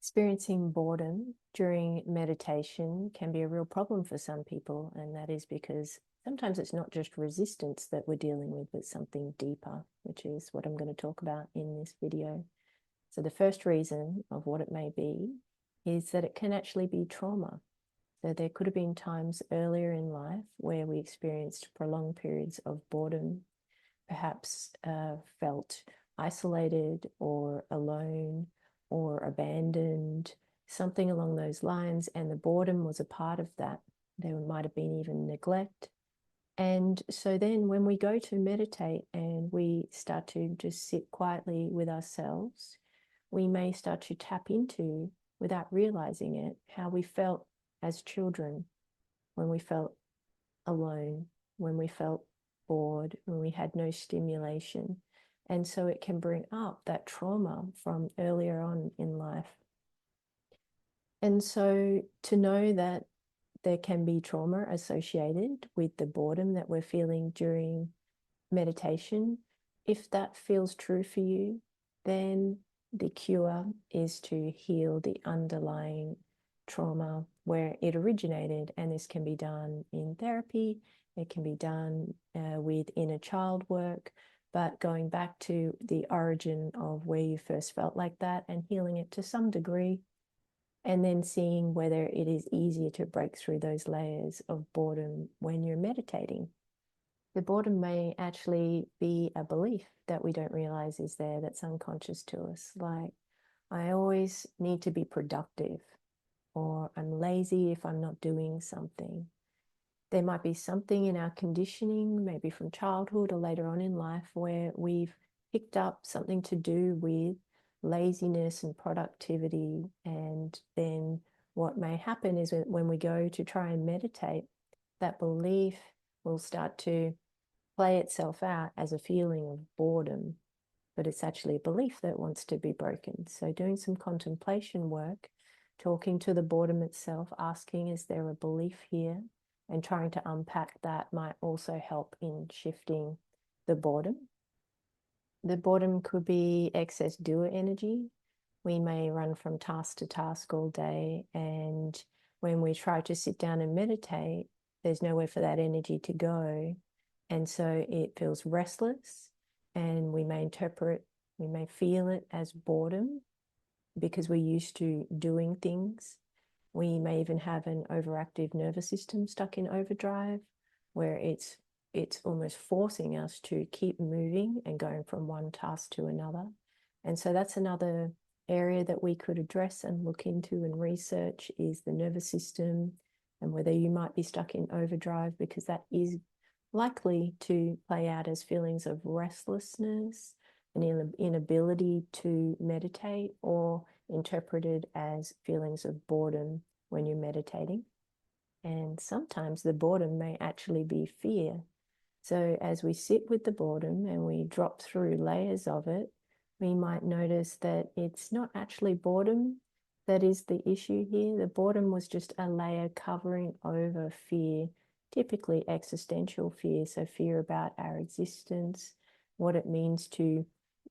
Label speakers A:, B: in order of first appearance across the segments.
A: Experiencing boredom during meditation can be a real problem for some people, and that is because sometimes it's not just resistance that we're dealing with, but something deeper, which is what I'm going to talk about in this video. So the first reason of what it may be is that it can actually be trauma. So there could have been times earlier in life where we experienced prolonged periods of boredom, perhaps felt isolated or alone or abandoned, something along those lines, and the boredom was a part of that. There might have been even neglect. And so then when we go to meditate and we start to just sit quietly with ourselves, we may start to tap into, without realizing it, how we felt as children, when we felt alone, when we felt bored, when we had no stimulation. And so it can bring up that trauma from earlier on in life. And so to know that there can be trauma associated with the boredom that we're feeling during meditation, if that feels true for you, then the cure is to heal the underlying trauma where it originated. And this can be done in therapy, it can be done with inner child work, but going back to the origin of where you first felt like that and healing it to some degree, and then seeing whether it is easier to break through those layers of boredom when you're meditating. The boredom may actually be a belief that we don't realize is there, that's unconscious to us. Like, I always need to be productive, or I'm lazy if I'm not doing something. There might be something in our conditioning, maybe from childhood or later on in life, where we've picked up something to do with laziness and productivity. And then what may happen is when we go to try and meditate, that belief will start to play itself out as a feeling of boredom, but it's actually a belief that wants to be broken. So doing some contemplation work, talking to the boredom itself, asking, is there a belief here? And trying to unpack that might also help in shifting the boredom. The boredom could be excess doer energy. We may run from task to task all day, and when we try to sit down and meditate, there's nowhere for that energy to go. And so it feels restless, and we may feel it as boredom because we're used to doing things. We may even have an overactive nervous system stuck in overdrive, where it's almost forcing us to keep moving and going from one task to another. And so that's another area that we could address and look into and research, is the nervous system and whether you might be stuck in overdrive, because that is likely to play out as feelings of restlessness and inability to meditate, or interpreted as feelings of boredom when you're meditating. And sometimes the boredom may actually be fear. So as we sit with the boredom and we drop through layers of it, we might notice that it's not actually boredom that is the issue here. The boredom was just a layer covering over fear, typically existential fear. So fear about our existence, what it means to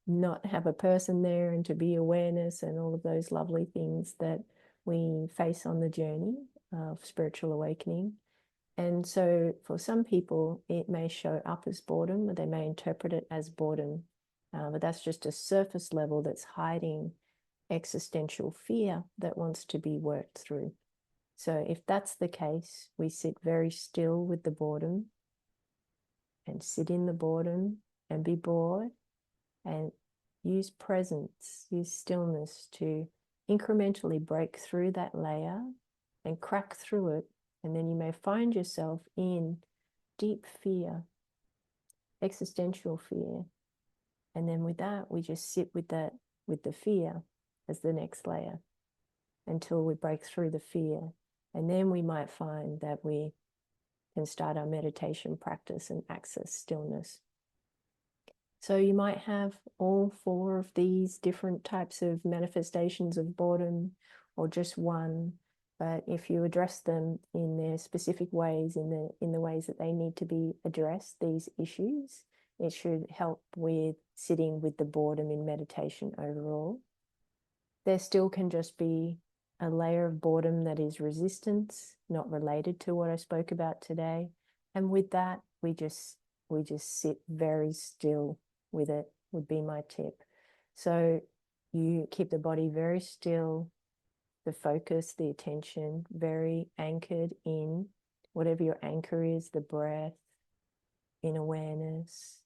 A: not have a person there, and to be awareness, and all of those lovely things that we face on the journey of spiritual awakening. And so for some people, it may show up as boredom, or they may interpret it as boredom. But that's just a surface level that's hiding existential fear that wants to be worked through. So if that's the case, we sit very still with the boredom and sit in the boredom and be bored, and use presence, use stillness to incrementally break through that layer and crack through it. And then you may find yourself in deep fear, existential fear. And then with that, we just sit with that, with the fear as the next layer, until we break through the fear. And then we might find that we can start our meditation practice and access stillness. So you might have all four of these different types of manifestations of boredom, or just one. But if you address them in their specific ways, in the ways that they need to be addressed, these issues, it should help with sitting with the boredom in meditation overall. there still can just be a layer of boredom that is resistance, not related to what I spoke about today. And with that, we just sit very still with it, would be my tip. So you keep the body very still, the focus, the attention very anchored in whatever your anchor is, the breath, in awareness,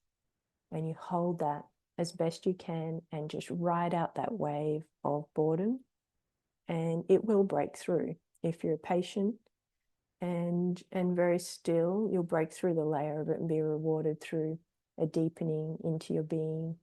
A: and you hold that as best you can and just ride out that wave of boredom, and it will break through. If you're patient and very still, you'll break through the layer of it and be rewarded through a deepening into your being